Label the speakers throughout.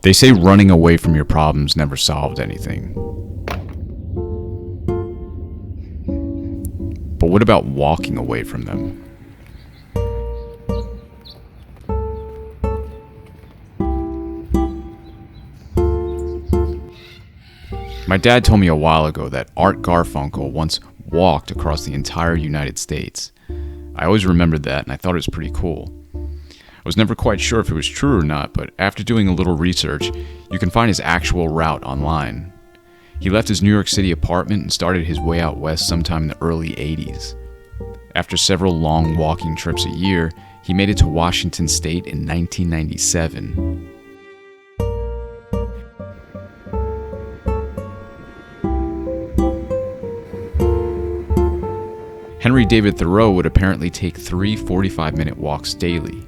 Speaker 1: They say running away from your problems never solved anything. But what about walking away from them? My dad told me a while ago that Art Garfunkel once walked across the entire United States. I always remembered that, and I thought it was pretty cool. I was never quite sure if it was true or not, but after doing a little research, you can find his actual route online. He left his New York City apartment and started his way out west sometime in the early 80s. After several long walking trips a year, he made it to Washington State in 1997. Henry David Thoreau would apparently take 3 45-minute walks daily.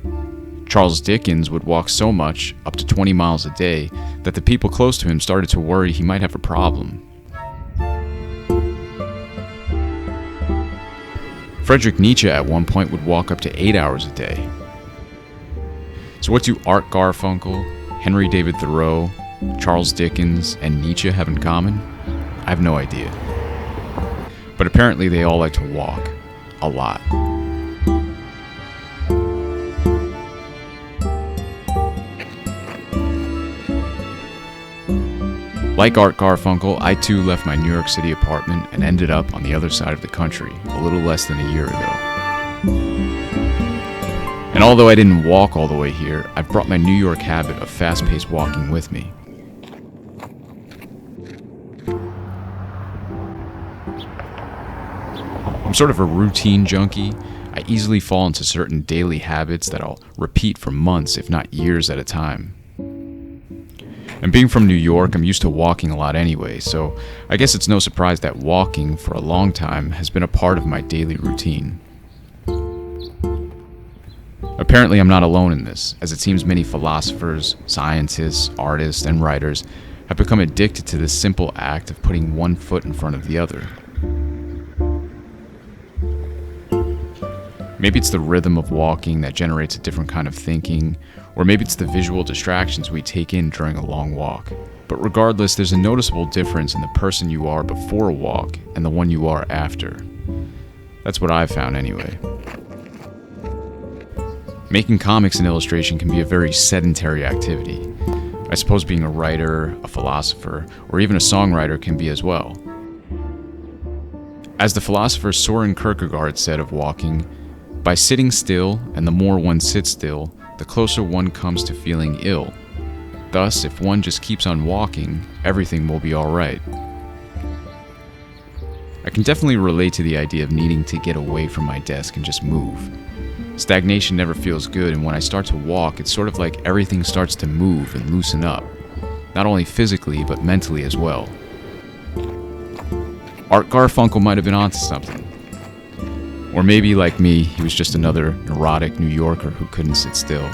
Speaker 1: Charles Dickens would walk so much, up to 20 miles a day, that the people close to him started to worry he might have a problem. Friedrich Nietzsche at one point would walk up to 8 hours a day. So what do Art Garfunkel, Henry David Thoreau, Charles Dickens, and Nietzsche have in common? I have no idea. But apparently they all like to walk. A lot. Like Art Garfunkel, I too left my New York City apartment and ended up on the other side of the country a little less than a year ago. And although I didn't walk all the way here, I've brought my New York habit of fast-paced walking with me. I'm sort of a routine junkie. I easily fall into certain daily habits that I'll repeat for months, if not years at a time. And being from New York, I'm used to walking a lot anyway, so I guess it's no surprise that walking for a long time has been a part of my daily routine. Apparently, I'm not alone in this, as it seems many philosophers, scientists, artists, and writers have become addicted to this simple act of putting one foot in front of the other. Maybe it's the rhythm of walking that generates a different kind of thinking, or maybe it's the visual distractions we take in during a long walk. But regardless, there's a noticeable difference in the person you are before a walk and the one you are after. That's what I've found anyway. Making comics and illustration can be a very sedentary activity. I suppose being a writer, a philosopher, or even a songwriter can be as well. As the philosopher Soren Kierkegaard said of walking, by sitting still, and the more one sits still, the closer one comes to feeling ill. Thus, if one just keeps on walking, everything will be alright. I can definitely relate to the idea of needing to get away from my desk and just move. Stagnation never feels good, and when I start to walk, it's sort of like everything starts to move and loosen up. Not only physically, but mentally as well. Art Garfunkel might have been onto something. Or maybe, like me, he was just another neurotic New Yorker who couldn't sit still.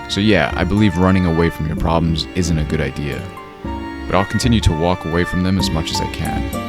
Speaker 1: So yeah, I believe running away from your problems isn't a good idea. But I'll continue to walk away from them as much as I can.